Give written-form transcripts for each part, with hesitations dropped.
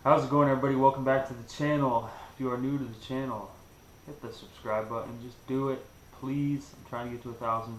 How's it going, everybody? Welcome back to the channel. If you are new to the channel, hit the subscribe button. Just do it, please. I'm trying to get to 1,000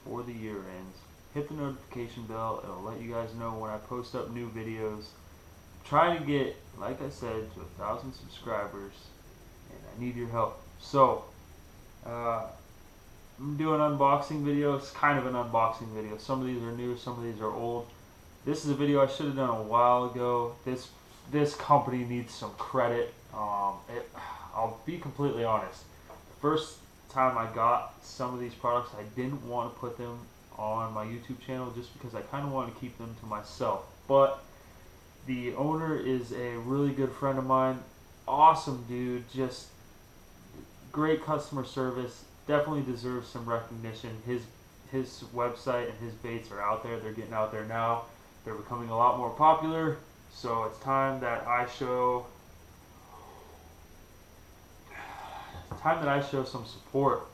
before the year ends. Hit the notification bell. It'll let you guys know when I post up new videos. I'm trying to get, like I said, to 1,000 subscribers, and I need your help. So, I'm doing unboxing videos, kind of an unboxing video. Some of these are new, some of these are old. This is a video I should have done a while ago. This company needs some credit. I'll be completely honest. The first time I got some of these products, I didn't want to put them on my YouTube channel just because I kind of wanted to keep them to myself. But the owner is a really good friend of mine. Awesome dude. Just great customer service. Definitely deserves some recognition. His website and his baits are out there. They're getting out there now. They're becoming a lot more popular. So it's time that I show some support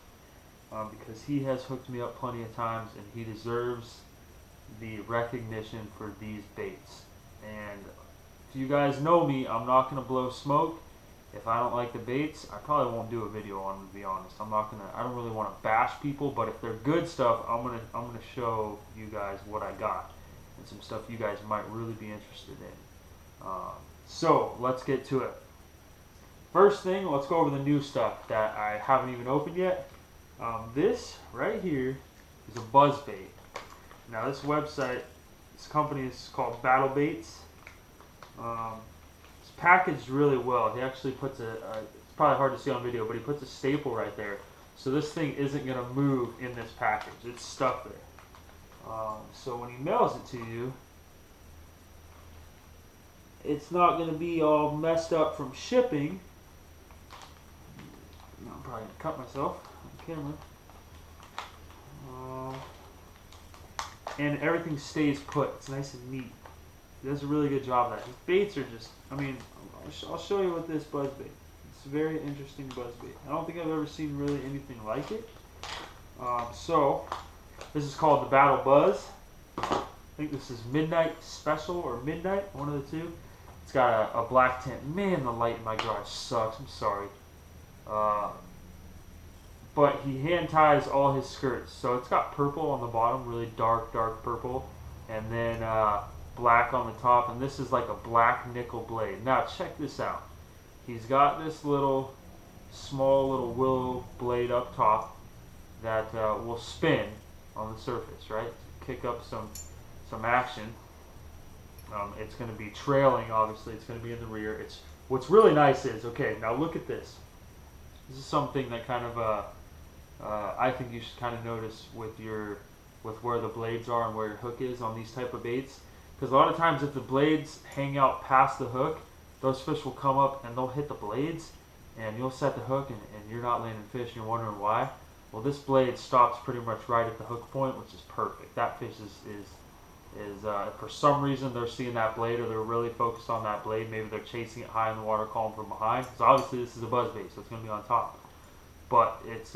because he has hooked me up plenty of times and he deserves the recognition for these baits. And if you guys know me, I'm not going to blow smoke. If I don't like the baits, I probably won't do a video on them, to be honest. I don't really want to bash people, but if they're good stuff, I'm gonna show you guys what I got and some stuff you guys might really be interested in. So let's get to it. First thing, let's go over the new stuff that I haven't even opened yet. This right here is a buzzbait. Now this website, this company is called Battlebaits. It's packaged really well. He actually puts it's probably hard to see on video, but he puts a staple right there. So this thing isn't going to move in this package. It's stuck there. So when he mails it to you, it's not going to be all messed up from shipping. I'm probably going to cut myself on camera. And everything stays put. It's nice and neat. He does a really good job of that. His baits are just, I'll show you what this buzzbait. It's a very interesting buzzbait. I don't think I've ever seen really anything like it. So, this is called the Battle Buzz. I think this is Midnight Special or Midnight, one of the two. It's got a black tint. Man, the light in my garage sucks. I'm sorry. But he hand ties all his skirts. So it's got purple on the bottom, really dark purple. And then black on the top. And this is like a black nickel blade. Now check this out. He's got this small little willow blade up top that will spin on the surface, right? Kick up some action. It's going to be trailing, obviously. It's going to be in the rear. What's really nice is, okay, now look at this. This is something that kind of I think you should kind of notice with where the blades are and where your hook is on these type of baits. Because a lot of times if the blades hang out past the hook, those fish will come up and they'll hit the blades and you'll set the hook and you're not landing fish and you're wondering why. Well, this blade stops pretty much right at the hook point, which is perfect. That fish is for some reason they're seeing that blade or they're really focused on that blade. Maybe they're chasing it high in the water column from behind. Because obviously this is a buzzbait, so it's going to be on top. But it's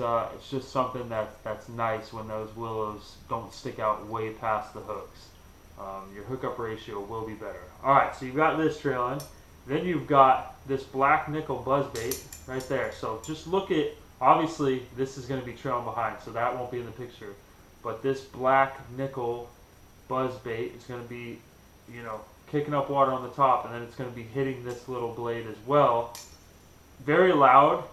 just something that's nice when those willows don't stick out way past the hooks. Your hookup ratio will be better. All right, so you've got this trailing. Then you've got this black nickel buzzbait right there. So just look at, obviously this is going to be trailing behind, so that won't be in the picture. But this black nickel buzzbait is going to be, kicking up water on the top, and then it's going to be hitting this little blade as well. Very loud.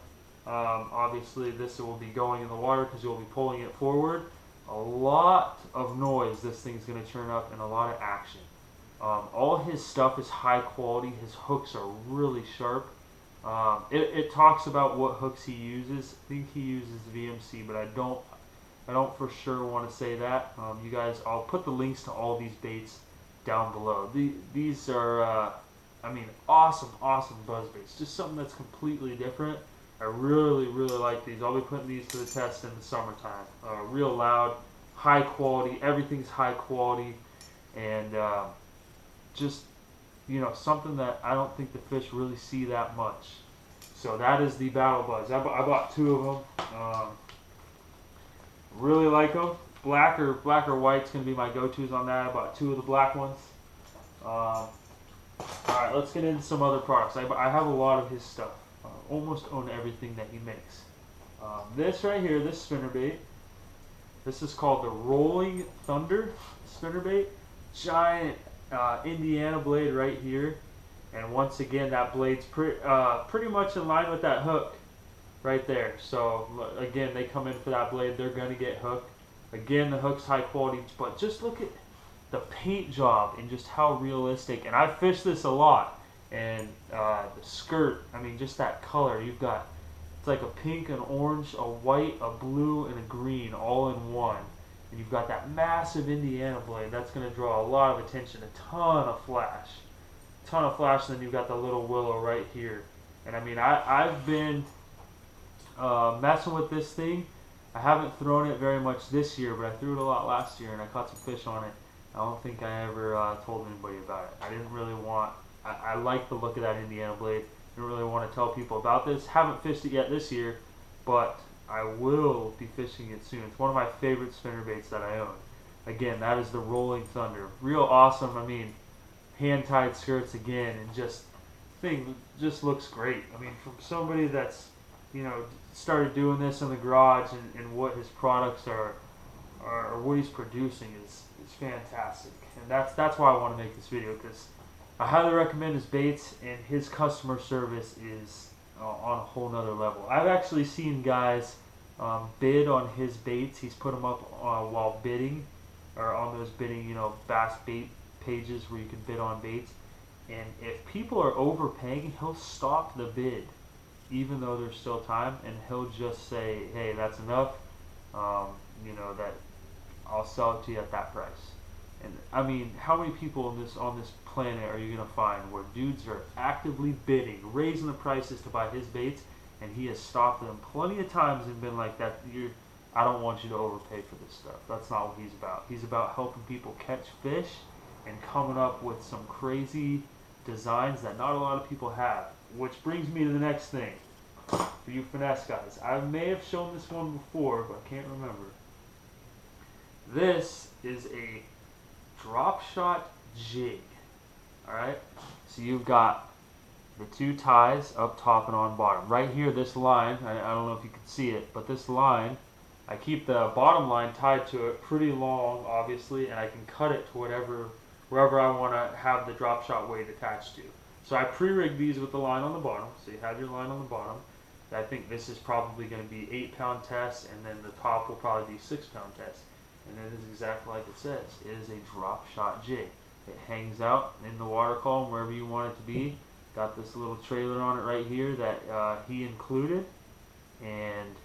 Obviously this will be going in the water because you'll be pulling it forward. A lot of noise this thing's going to turn up and a lot of action. All his stuff is high quality. His hooks are really sharp. It talks about what hooks he uses. I think he uses VMC, but I don't for sure want to say that. You guys, I'll put the links to all these baits down below. These are, awesome buzzbaits. Just something that's completely different. I really like these. I'll be putting these to the test in the summertime. Real loud, high quality. Everything's high quality, and just something that I don't think the fish really see that much. So that is the Battle Buzz. I bought two of them. Really like them. Black or white's going to be my go-tos on that. I bought two of the black ones. Alright, Alright, let's get into some other products. I have a lot of his stuff. Almost own everything that he makes. This right here, this spinnerbait, this is called the Rolling Thunder spinnerbait. Giant Indiana blade right here. And once again, that blade's pretty much in line with that hook right there. So again, they come in for that blade, they're going to get hooked. Again, the hook's high quality, but just look at the paint job and just how realistic. And I fish this a lot. And the skirt, I mean, just that color. You've got, it's like a pink, an orange, a white, a blue, and a green all in one. And you've got that massive Indiana blade. That's going to draw a lot of attention, a ton of flash. And then you've got the little willow right here. And I mean, I've been messing with this thing. I haven't thrown it very much this year, but I threw it a lot last year and I caught some fish on it. I don't think I ever told anybody about it. I didn't really want, I like the look of that Indiana blade. Didn't really want to tell people about this. Haven't fished it yet this year, but I will be fishing it soon. It's one of my favorite spinnerbaits that I own. Again, that is the Rolling Thunder. Real awesome. I mean, hand-tied skirts again, and just thing just looks great. I mean, from somebody that's, you know, started doing this in the garage, and what his products are what he's producing is fantastic. And that's why I want to make this video, because I highly recommend his baits, and his customer service is on a whole nother level. I've actually seen guys bid on his baits. He's put them up while bidding, or on those bidding, you know, bass bait pages where you can bid on baits. And if people are overpaying, he'll stop the bid, even though there's still time, and he'll just say, hey, that's enough, you know, that I'll sell it to you at that price. And I mean, how many people on this planet are you gonna find where dudes are actively bidding, raising the prices to buy his baits, and he has stopped them plenty of times and been like, that I don't want you to overpay for this stuff. That's not what he's about. He's about helping people catch fish and coming up with some crazy designs that not a lot of people have. Which brings me to the next thing for you finesse guys. I may have shown this one before, but I can't remember. This is a drop shot jig. Alright, so you've got the two ties up top and on bottom. Right here, this line, I don't know if you can see it, but this line, I keep the bottom line tied to it pretty long, obviously, and I can cut it to wherever I want to have the drop shot weight attached to. So I pre-rigged these with the line on the bottom. So you have your line on the bottom. I think this is probably going to be 8-pound test, and then the top will probably be 6-pound test. And it is exactly like it says. It is a drop shot jig. It hangs out in the water column wherever you want it to be. Got this little trailer on it right here that he included. And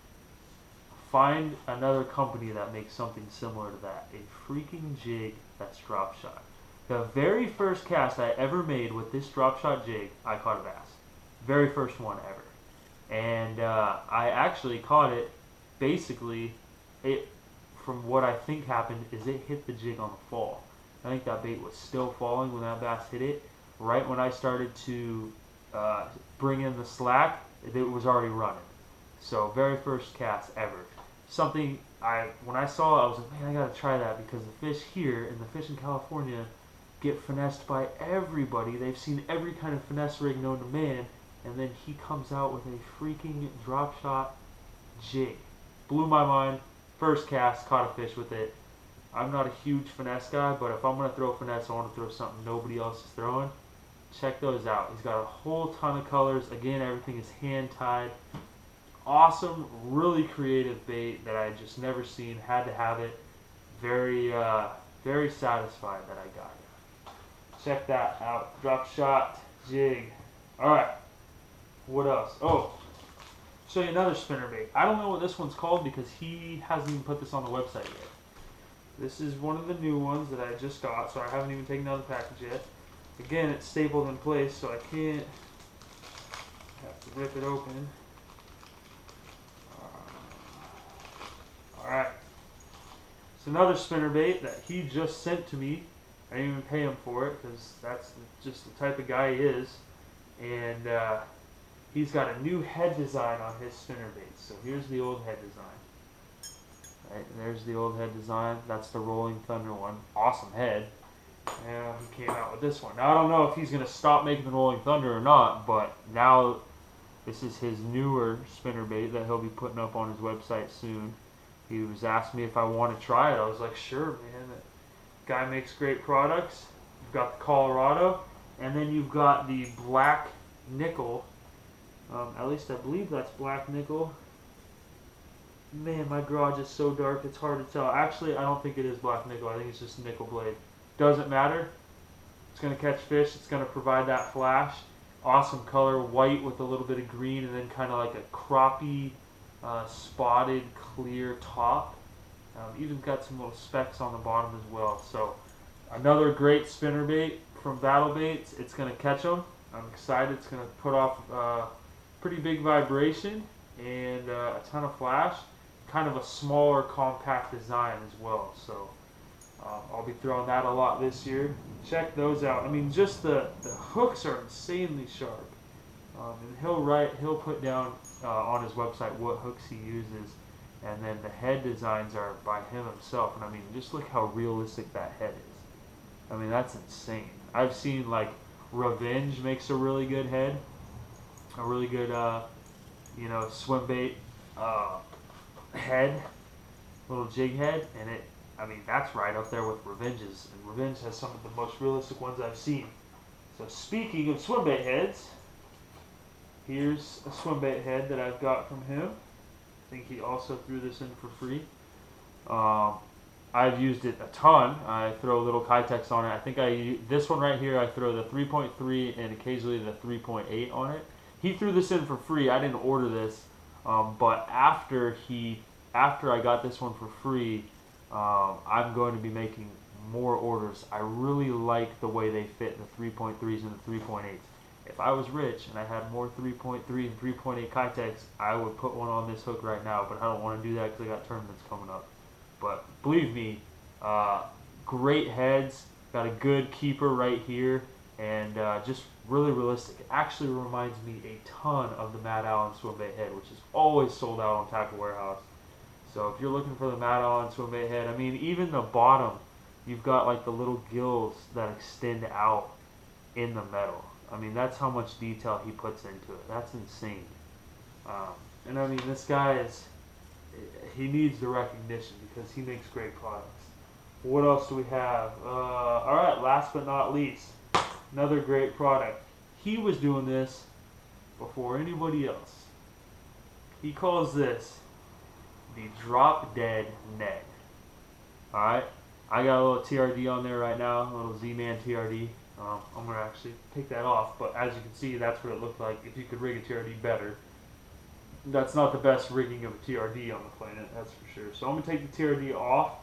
find another company that makes something similar to that. A freaking jig that's drop shot. The very first cast I ever made with this drop shot jig, I caught a bass. Very first one ever. And I actually caught it, basically, from what I think happened is it hit the jig on the fall. I think that bait was still falling when that bass hit it. Right when I started to bring in the slack, it was already running. So very first cast ever. Something when I saw it, I was like, man, I gotta try that, because the fish here and the fish in California get finessed by everybody. They've seen every kind of finesse rig known to man, and then he comes out with a freaking drop shot jig. Blew my mind. First cast, caught a fish with it. I'm not a huge finesse guy, but if I'm going to throw finesse, I want to throw something nobody else is throwing. Check those out. He's got a whole ton of colors. Again, everything is hand-tied. Awesome, really creative bait that I just never seen. Had to have it. Very satisfied that I got it. Check that out. Drop shot jig. Alright. What else? Oh, show you another spinnerbait. I don't know what this one's called because he hasn't even put this on the website yet. This is one of the new ones that I just got, so I haven't even taken out the package yet. Again, it's stapled in place, so I can't have to rip it open. Alright. It's another spinnerbait that he just sent to me. I didn't even pay him for it because that's just the type of guy he is. And he's got a new head design on his spinnerbait. So here's the old head design. Right, there's the old head design. That's the Rolling Thunder one. Awesome head. And he came out with this one. Now I don't know if he's going to stop making the Rolling Thunder or not, but now this is his newer spinnerbait that he'll be putting up on his website soon. He was asking me if I want to try it. I was like, sure, man. That guy makes great products. You've got the Colorado, and then you've got the black nickel. At least I believe that's black nickel. Man, my garage is so dark, it's hard to tell. Actually, I don't think it is black nickel. I think it's just nickel blade. Doesn't matter. It's going to catch fish. It's going to provide that flash. Awesome color, white with a little bit of green, and then kind of like a crappie, spotted, clear top. Even got some little specks on the bottom as well. So another great spinnerbait from Battlebaits. It's going to catch them. I'm excited. It's going to put off pretty big vibration and a ton of flash. Kind of a smaller, compact design as well. So I'll be throwing that a lot this year. Check those out. I mean, just the hooks are insanely sharp. And he'll put down on his website what hooks he uses, and then the head designs are by him himself. And I mean, just look how realistic that head is. I mean, that's insane. I've seen like Revenge makes a really good head, a really good swim bait head, little jig head, and I mean, that's right up there with Revenge's, and Revenge has some of the most realistic ones I've seen. So speaking of swim bait heads, here's a swim bait head that I've got from him. I think he also threw this in for free. I've used it a ton. I throw little Kitex on it. I think this one right here, I throw the 3.3 and occasionally the 3.8 on it. He threw this in for free. I didn't order this, but after I got this one for free, I'm going to be making more orders. I really like the way they fit the 3.3s and the 3.8s. If I was rich and I had more 3.3 and 3.8 Kitex, I would put one on this hook right now, but I don't want to do that because I got tournaments coming up. But believe me, great heads, got a good keeper right here, and just really realistic. It actually reminds me a ton of the Matt Allen swimbait head, which is always sold out on Tackle Warehouse. So if you're looking for the Matt Allen swimbait head, I mean, even the bottom, you've got like the little gills that extend out in the metal. I mean, that's how much detail he puts into it. That's insane. And I mean, this guy he needs the recognition because he makes great products. What else do we have? All right, last but not least, another great product. He was doing this before anybody else. He calls this the Drop Dead Ned. Alright, I got a little TRD on there right now, a little Z-Man TRD. I'm going to actually take that off, but as you can see, that's what it looked like if you could rig a TRD better. That's not the best rigging of a TRD on the planet, that's for sure. So I'm going to take the TRD off,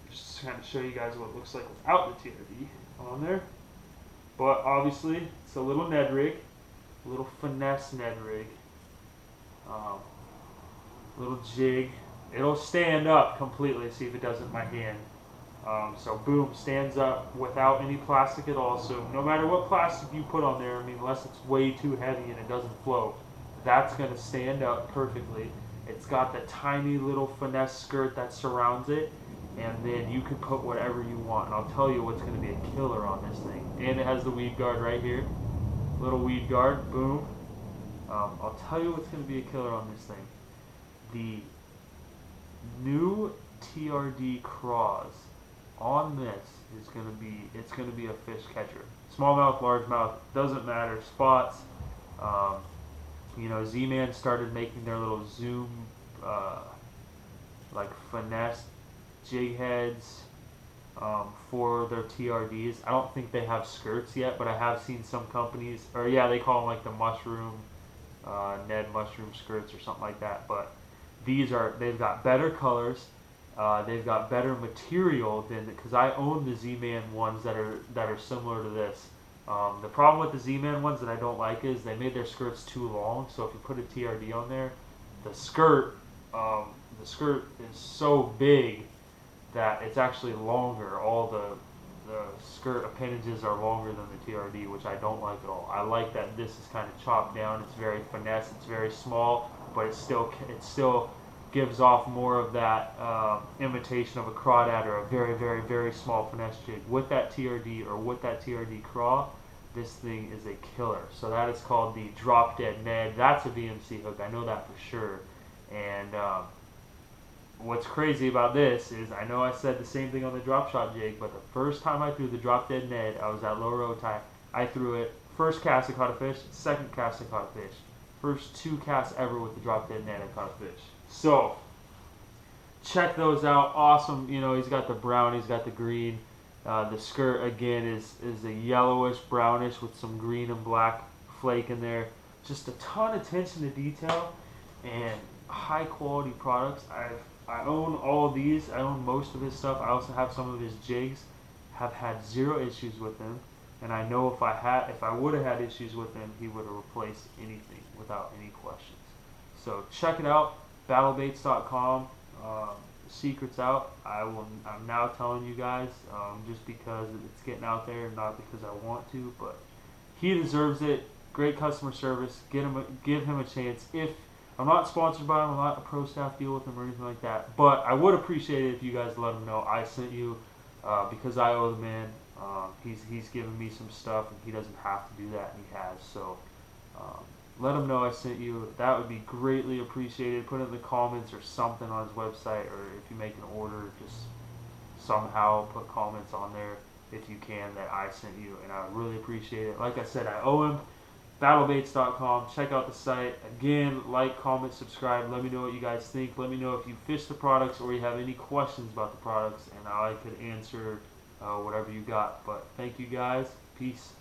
just to kind of show you guys what it looks like without the TRD on there. But obviously, it's a little Ned rig, a little finesse Ned rig. Little jig. It'll stand up completely. See if it doesn't in my hand. So boom, stands up without any plastic at all. So no matter what plastic you put on there, I mean, unless it's way too heavy and it doesn't float, that's going to stand up perfectly. It's got the tiny little finesse skirt that surrounds it, and then you can put whatever you want. And I'll tell you what's going to be a killer on this thing. And it has the weed guard right here. Little weed guard. Boom. I'll tell you what's going to be a killer on this thing. The new TRD craws on this is going to be a fish catcher. Smallmouth, largemouth, doesn't matter. Spots. Z-Man started making their little zoom, like finesse jig heads for their TRDs. I don't think they have skirts yet, but I have seen some companies, or yeah, they call them like the mushroom, Ned mushroom skirts or something like that. But they've got better colors. They've got better material than, because I own the Z-Man ones that are similar to this. The problem with the Z-Man ones that I don't like is they made their skirts too long. So if you put a TRD on there, the skirt is so big that it's actually longer. All the skirt appendages are longer than the TRD, which I don't like at all. I like that this is kind of chopped down. It's very finesse. It's very small, but it's still gives off more of that imitation of a crawdad or a very, very, very small finesse jig. With that TRD or with that TRD craw, this thing is a killer. So that is called the Drop Dead Ned. That's a VMC hook. I know that for sure. And what's crazy about this is, I know I said the same thing on the drop shot jig, but the first time I threw the Drop Dead Ned, I was at low road tide. I threw it. First cast I caught a fish. Second cast I caught a fish. First 2 casts ever with the Drop Dead Ned I caught a fish. So check those out. Awesome. You know, he's got the brown, he's got the green. The skirt again is a yellowish brownish with some green and black flake in there. Just a ton of attention to detail and high quality products. I own all of these. I own most of his stuff. I also have some of his jigs. Have had 0 issues with them, and I know if I would have had issues with him, he would have replaced anything without any questions. So check it out, battlebaits.com. Secrets out. I'm now telling you guys, just because it's getting out there, not because I want to, but he deserves it. Great customer service. Give him a chance. If I'm not sponsored by him, I'm not a pro staff deal with him or anything like that, but I would appreciate it if you guys let him know I sent you, because I owe the man. He's given me some stuff, and he doesn't have to do that, and he has. So let him know I sent you. That would be greatly appreciated. Put it in the comments or something on his website, or if you make an order, just somehow put comments on there if you can that I sent you, and I really appreciate it. Like I said, I owe him. Battlebaits.com. Check out the site. Again, like, comment, subscribe. Let me know what you guys think. Let me know if you fish the products or you have any questions about the products, and I could answer whatever you got. But thank you guys. Peace.